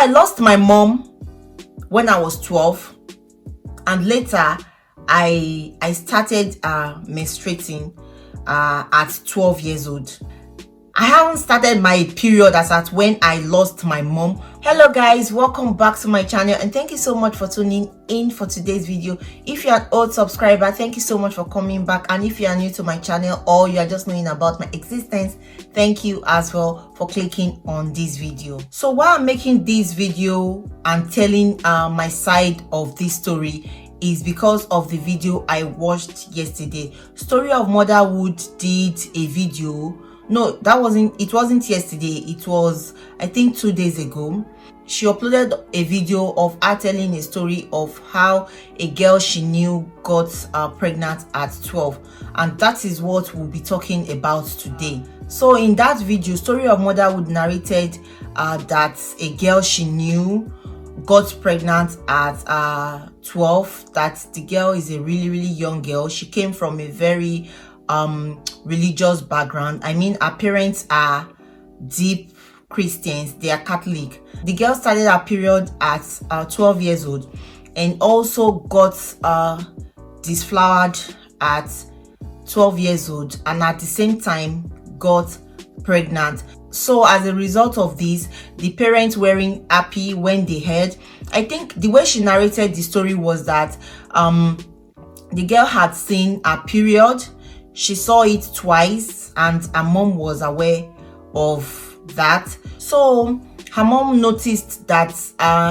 I lost my mom when I was 12, and later I started menstruating at 12 years old. I haven't started my period as at when I lost my mom. Hello guys, welcome back to my channel and thank you so much for tuning in for today's video. If you're an old subscriber, thank you so much for coming back, and if you are new to my channel or you are just knowing about my existence, thank you as well for clicking on this video. So while I'm making this video and telling my side of this story is because of the video I watched yesterday. Story of Motherhood did a video. No, it wasn't yesterday, it was I think 2 days ago. She uploaded a video of her telling a story of how a girl she knew got pregnant at 12, and that is what we'll be talking about today. So in that video, Story of Motherhood narrated that a girl she knew got pregnant at 12, that the girl is a really young girl. She came from a very religious background. I mean, her parents are deep Christians, they are Catholic. The girl started her period at 12 years old and also got disflowered at 12 years old, and at the same time got pregnant. So as a result of this, the parents weren't happy when they heard. I think the way she narrated the story was that the girl had seen her period. She saw it twice and her mom was aware of that. So her mom noticed that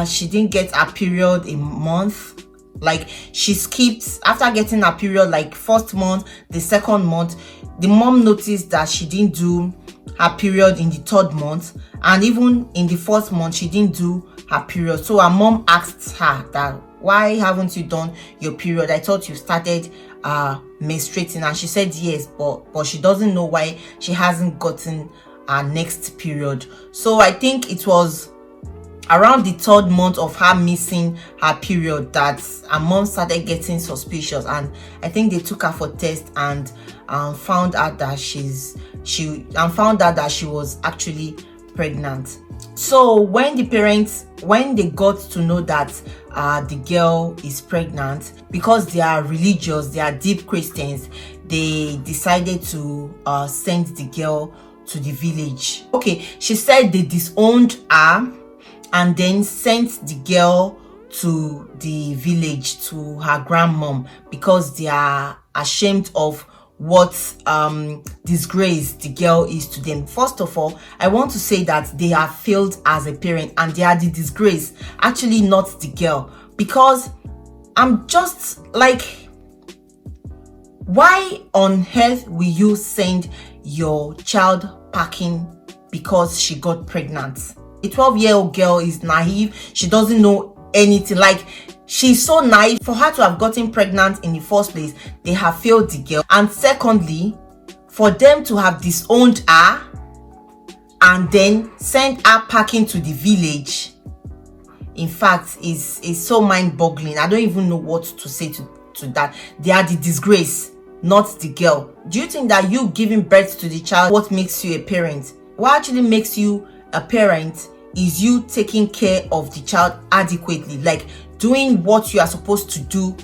she didn't get her period a month. Like, she skipped after getting her period, like first month, the second month. The mom noticed that she didn't do her period in the third month, and even in the fourth month she didn't do her period. So her mom asked her that, why haven't you done your period? I thought you started menstruating. And she said yes, but she doesn't know why she hasn't gotten her next period. So I think it was around the third month of her missing her period that her mom started getting suspicious, and I think they took her for test and found out that she was actually pregnant. So when they got to know that the girl is pregnant, because they are religious, they are deep Christians, they decided to send the girl to the village. Okay, she said they disowned her and then sent the girl to the village to her grandmom because they are ashamed of what disgrace the girl is to them. First of all, I want to say that they have failed as a parent and they are the disgrace, actually not the girl. Because I'm just like, why on earth will you send your child packing because she got pregnant? A 12-year-old girl is naive. She doesn't know anything. Like, she's so naive. For her to have gotten pregnant in the first place, they have failed the girl. And secondly, for them to have disowned her and then send her packing to the village, in fact, is so mind-boggling. I don't even know what to say to that. They are the disgrace, not the girl. Do you think that you giving birth to the child what makes you a parent? What actually makes you a parent is you taking care of the child adequately, like doing what you are supposed to do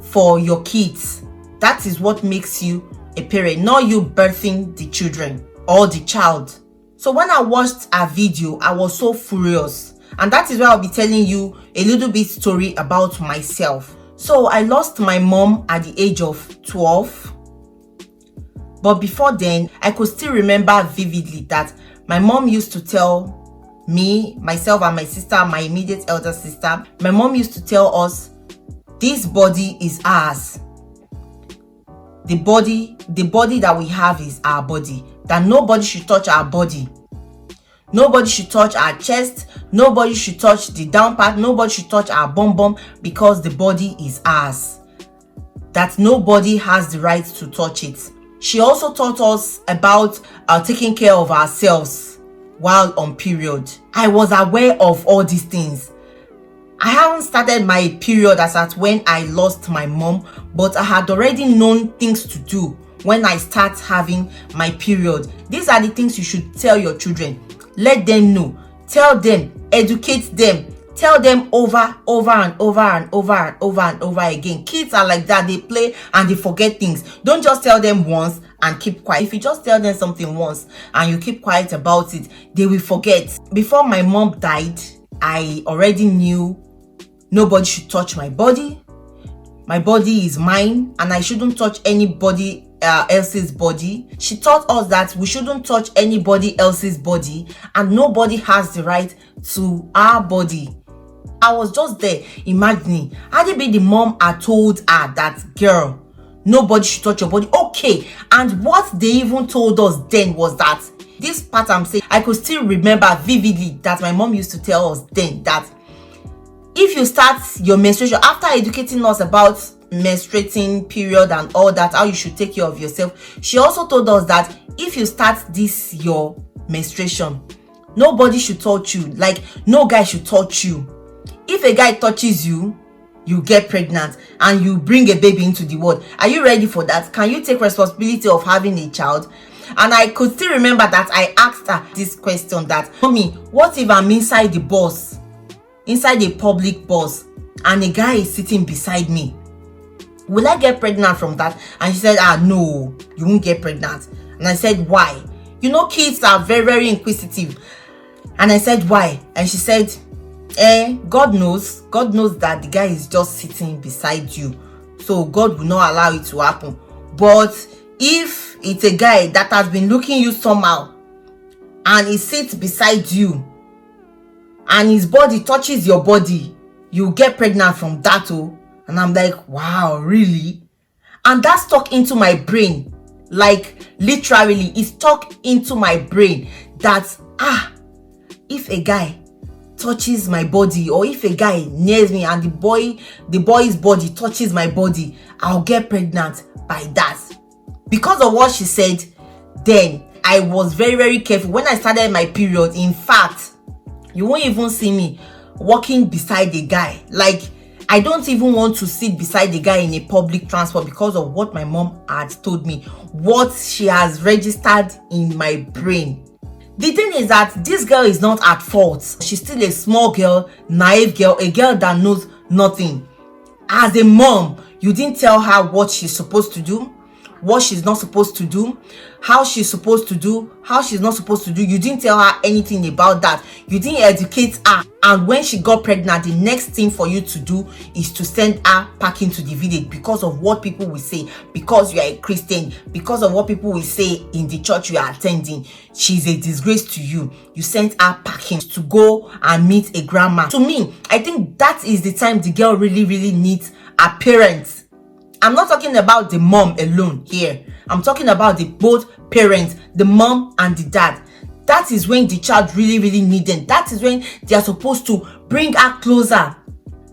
for your kids. That is what makes you a parent, not you birthing the children or the child. So when I watched a video, I was so furious, and that is why I'll be telling you a little bit story about myself. So I lost my mom at the age of 12, but before then I could still remember vividly that my mom used to tell me, myself and my sister, my immediate elder sister, my mom used to tell us, this body is ours. The body that we have is our body. That nobody should touch our body. Nobody should touch our chest. Nobody should touch the down part. Nobody should touch our bum bum, because the body is ours. That nobody has the right to touch it. She also taught us about taking care of ourselves while on period. I was aware of all these things. I haven't started my period as at when I lost my mom, but I had already known things to do when I start having my period. These are the things you should tell your children. Let them know tell them, educate them, tell them over and over and over and over again. Kids are like that. They play and they forget things. Don't just tell them once and keep quiet. If you just tell them something once and you keep quiet about it, they will forget. Before my mom died, I already knew nobody should touch my body. My body is mine and I shouldn't touch anybody else's body. She taught us that we shouldn't touch anybody else's body and nobody has the right to our body. I was just there imagining, had it been the mom I told her that, girl, nobody should touch your body. Okay, and what they even told us then was that, this part I'm saying, I could still remember vividly that my mom used to tell us then that if you start your menstruation, after educating us about menstruating period and all that, how you should take care of yourself, she also told us that if you start this your menstruation, nobody should touch you. Like, no guy should touch you. If a guy touches you, you get pregnant and you bring a baby into the world. Are you ready for that? Can you take responsibility of having a child? And I could still remember that I asked her this question that, mommy, what if I'm inside the bus, inside a public bus, and a guy is sitting beside me? Will I get pregnant from that? And she said, no, you won't get pregnant. And I said, why? You know, kids are very, very inquisitive. And I said, why? And she said, God knows that the guy is just sitting beside you, so God will not allow it to happen. But if it's a guy that has been looking you somehow and he sits beside you and his body touches your body, you get pregnant from that. And I'm like, wow, really? And that stuck into my brain. Like, literally, it stuck into my brain that if a guy touches my body, or if a guy nears me and the boy's body touches my body, I'll get pregnant by that. Because of what she said, then I was very, very careful. When I started my period, in fact, you won't even see me walking beside a guy. Like, I don't even want to sit beside the guy in a public transport because of what my mom had told me, what she has registered in my brain. The thing is that this girl is not at fault. She's still a small girl, naive girl, a girl that knows nothing. As a mom, you didn't tell her what she's supposed to do, what she's not supposed to do, how she's supposed to do, how she's not supposed to do. You didn't tell her anything about that. You didn't educate her. And when she got pregnant, the next thing for you to do is to send her packing to the village because of what people will say, because you are a Christian, because of what people will say in the church you are attending. She's a disgrace to you. You sent her packing to go and meet a grandma. To me, I think that is the time the girl really, really needs her parents. I'm not talking about the mom alone here. I'm talking about the both parents, the mom and the dad. That is when the child really, really needs them. That is when they are supposed to bring her closer.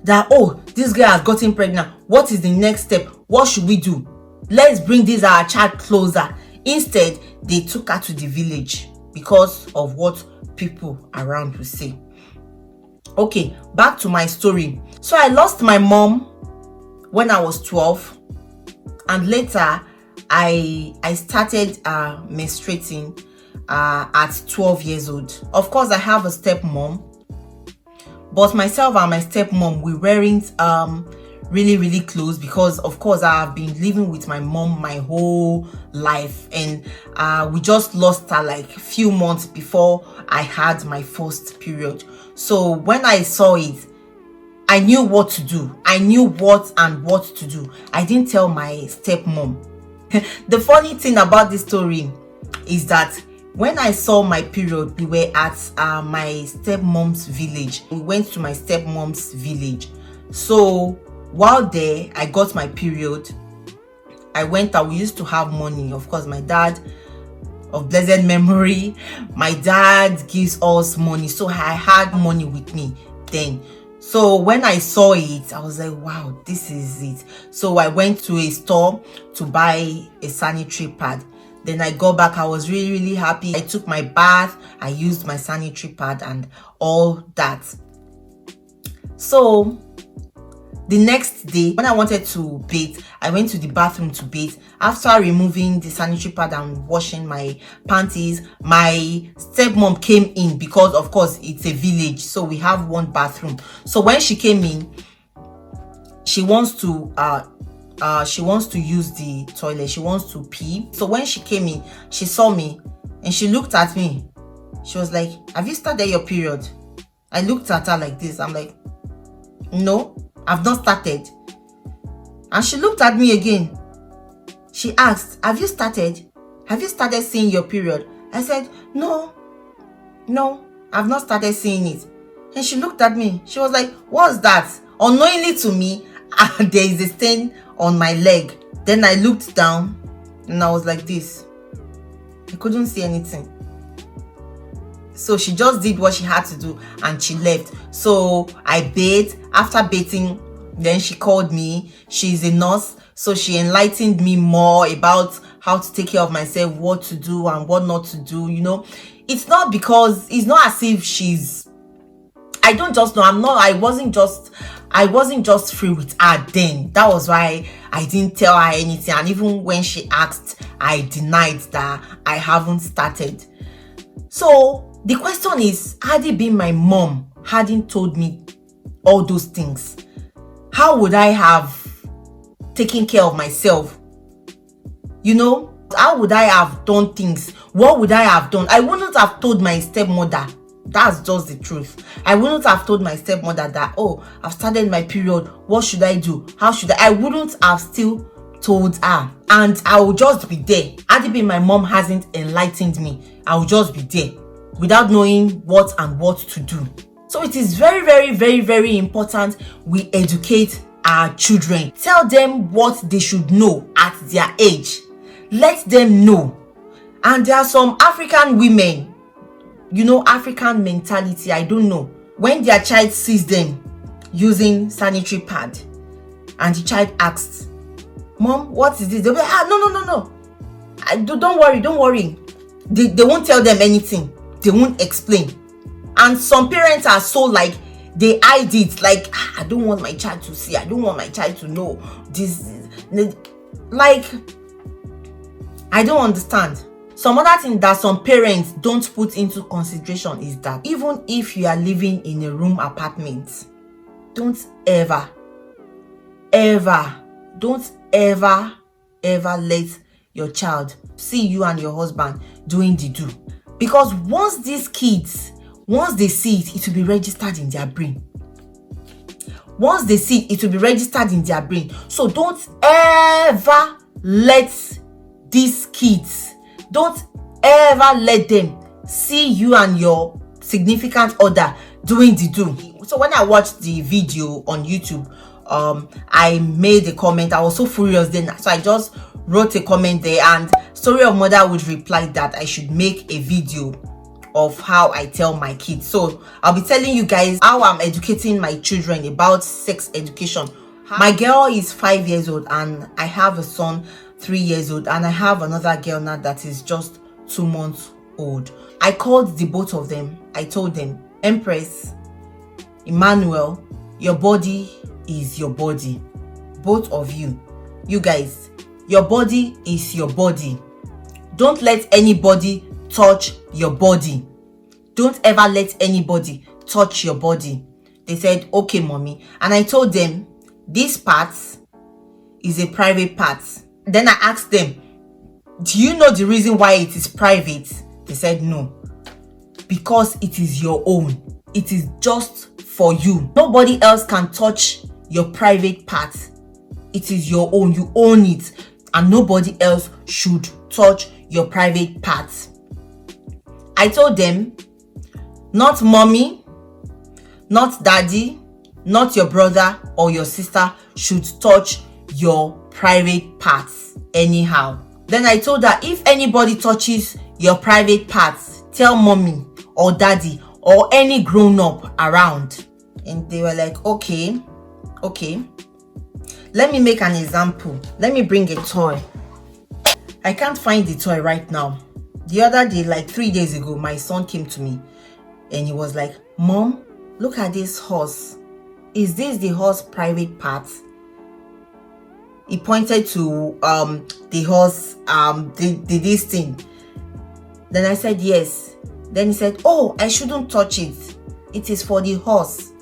That, oh, this girl has gotten pregnant. What is the next step? What should we do? Let's bring this our child closer. Instead, they took her to the village because of what people around will say. Okay, back to my story. So I lost my mom when I was 12. And later, I started menstruating at 12 years old. Of course, I have a stepmom, but myself and my stepmom, we weren't really, really close because, of course, I have been living with my mom my whole life, and we just lost her like a few months before I had my first period. So when I saw it, I knew what to do. I knew what to do. I didn't tell my stepmom. The funny thing about this story is that when I saw my period, we were at my stepmom's village. We went to my stepmom's village. So while there, I got my period. I went out. We used to have money. Of course, my dad, of blessed memory, my dad gives us money. So I had money with me then. So when I saw it, I was like, wow, this is it. So I went to a store to buy a sanitary pad. Then I got back. I was really, really happy. I took my bath. I used my sanitary pad and all that. So The next day, when I wanted to bathe, I went to the bathroom to bathe. After removing the sanitary pad and washing my panties, my stepmom came in because, of course, it's a village, so we have one bathroom. So when she came in, she wants to use the toilet. She wants to pee. So when she came in, she saw me and she looked at me. She was like, "Have you started your period?" I looked at her like this. I'm like, "No, I've not started." And she looked at me again. She asked, "Have you started? Have you started seeing your period?" I said, No, I've not started seeing it." And she looked at me. She was like, "What's that?" Unknowingly to me, there is a stain on my leg. Then I looked down and I was like this. I couldn't see anything. So she just did what she had to do and she left. So I bathed. After bathing, then she called me. She's a nurse, so she enlightened me more about how to take care of myself, what to do and what not to do. You know, it's not as if she's, I don't just know. I wasn't just free with her then. That was why I didn't tell her anything. And even when she asked, I denied that I haven't started. So the question is, had it been my mom hadn't told me all those things, how would I have taken care of myself? You know, how would I have done things? What would I have done? I wouldn't have told my stepmother. That's just the truth. I wouldn't have told my stepmother that, "Oh, I've started my period. What should I do? How should I?" I wouldn't have still told her. And I would just be there. Had it been my mom hasn't enlightened me, I would just be there without knowing what to do. So it is very, very, very, very important we educate our children. Tell them what they should know at their age. Let them know. And there are some African women, you know, African mentality, I don't know. When their child sees them using sanitary pad and the child asks, "Mom, what is this?" They'll be like, no. Don't worry. They won't tell them anything. They won't explain. And some parents are so like, they hide it. Like, "I don't want my child to see. I don't want my child to know this." Like, I don't understand. Some other thing that some parents don't put into consideration is that even if you are living in a room apartment, don't ever let your child see you and your husband doing the do. Because once these kids, once they see it, it will be registered in their brain. Once they see it, it will be registered in their brain. So don't ever let these kids, don't ever let them see you and your significant other doing the do. So when I watched the video on YouTube, I made a comment. I was so furious then, so I just wrote a comment there, and Story of Mother would reply that I should make a video of how I tell my kids. So I'll be telling you guys how I'm educating my children about sex education. My girl is 5 years old and I have a son 3 years old, and I have another girl now that is just 2 months old. I called the both of them. I told them, Empress, Emmanuel, your body is your body. Both of you guys, your body is your body. Don't let anybody touch your body. Don't ever let anybody touch your body. They said, okay, mommy. And I told them, this part is a private part. Then I asked them, do you know the reason why it is private? They said no. Because it is your own. It is just for you. Nobody else can touch your private part. It is your own. You own it. And nobody else should touch your private parts. I told them, not mommy, not daddy, not your brother or your sister should touch your private parts anyhow. Then I told her, if anybody touches your private parts, tell mommy or daddy or any grown-up around. And they were like, okay. Let me make an example. Let me bring a toy. I can't find the toy right now. The other day, like 3 days ago, my son came to me and he was like, Mom, look at this horse. is this the horse private part? He pointed to the horse, this thing. Then I said yes. Then he said, oh, I shouldn't touch it. It is for the horse.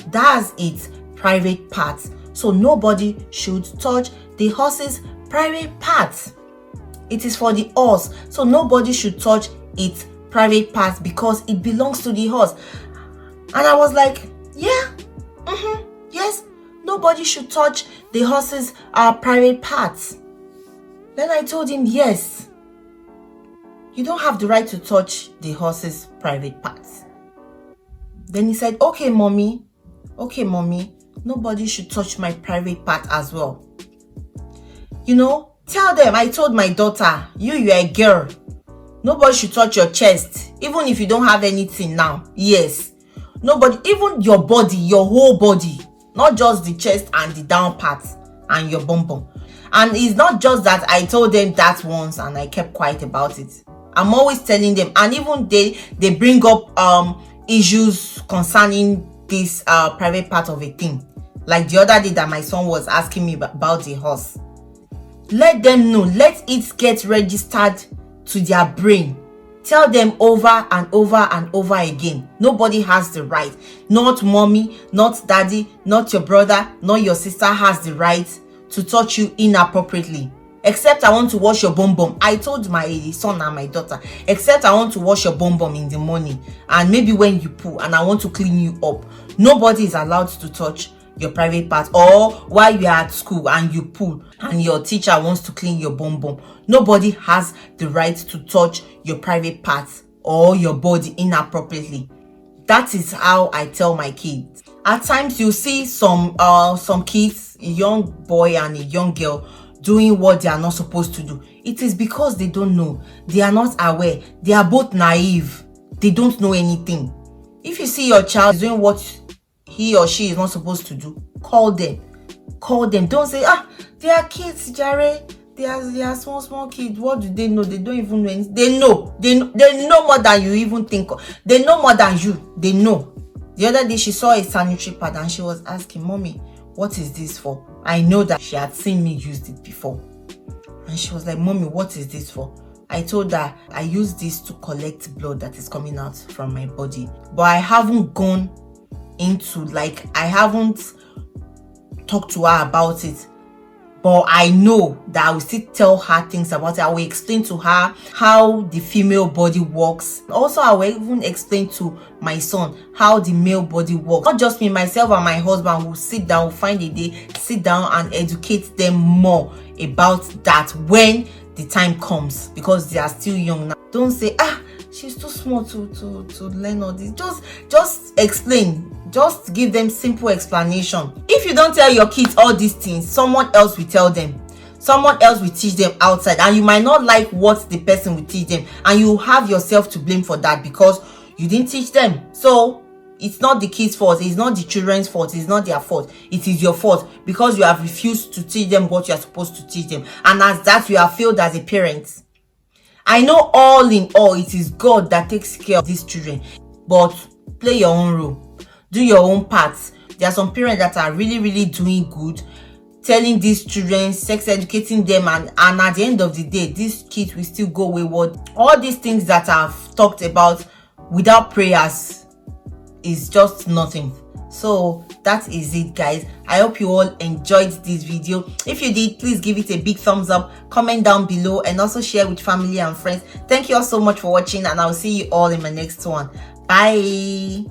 That's its private part. So nobody should touch the horse's private part. It is for the horse. So nobody should touch its private part because it belongs to the horse. And I was like, yeah, yes, nobody should touch the horse's private parts. Then I told him, yes, you don't have the right to touch the horse's private parts. Then he said, okay, mommy, nobody should touch my private part as well. Tell them, I told my daughter, you're a girl. Nobody should touch your chest, even if you don't have anything now. Yes. Nobody, even your body, your whole body, not just the chest and the down part and your bum bum. And it's not just that I told them that once and I kept quiet about it. I'm always telling them, and even they bring up issues concerning this private part of a thing. Like the other day that my son was asking me about the horse. Let them know, let it get registered to their brain. Tell them over and over and over again. Nobody has the right. Not mommy, not daddy, not your brother, not your sister has the right to touch you inappropriately. Except I want to wash your bum bum. I told my son and my daughter, except I want to wash your bum bum in the morning and maybe when you poo and I want to clean you up. Nobody is allowed to touch your private part, or while you are at school and you poo and your teacher wants to clean your bum bum. Nobody has the right to touch your private parts or your body inappropriately. That is how I tell my kids. At times you see some kids, a young boy and a young girl, doing what they are not supposed to do. It is because they don't know. They are not aware. They are both naive. They don't know anything. If you see your child doing what he or she is not supposed to do, call them. Don't say, they are kids, Jare. They are small kids. What do they know? They don't even know anything. They know more than you even think. They know more than you. They know. The other day she saw a sanitary pad and she was asking, mommy, what is this for? I know that she had seen me use it before. And she was like, mommy, what is this for? I told her I use this to collect blood that is coming out from my body. But I haven't gone into, I haven't talked to her about it. But I know that I will still tell her things about it. I will explain to her how the female body works. Also, I will even explain to my son how the male body works. Not just me, myself and my husband will sit down, find a day, sit down and educate them more about that when the time comes, because they are still young now. Don't say, she's too small to learn all this. Just explain. Just give them simple explanation. If you don't tell your kids all these things, someone else will tell them. Someone else will teach them outside, and you might not like what the person will teach them, and you have yourself to blame for that because you didn't teach them. So it's not the kids' fault, it's not the children's fault, it's not their fault. It is your fault because you have refused to teach them what you are supposed to teach them, and as that you have failed as a parent. I know all in all it is God that takes care of these children, but play your own role. Do your own parts. There are some parents that are really doing good, telling these children, sex educating them, and at the end of the day, these kids will still go wayward. All these things that I've talked about without prayers is just nothing. So that is it, guys. I hope you all enjoyed this video. If you did, please give it a big thumbs up, comment down below, and also share with family and friends. Thank you all so much for watching, and I'll see you all in my next one. Bye.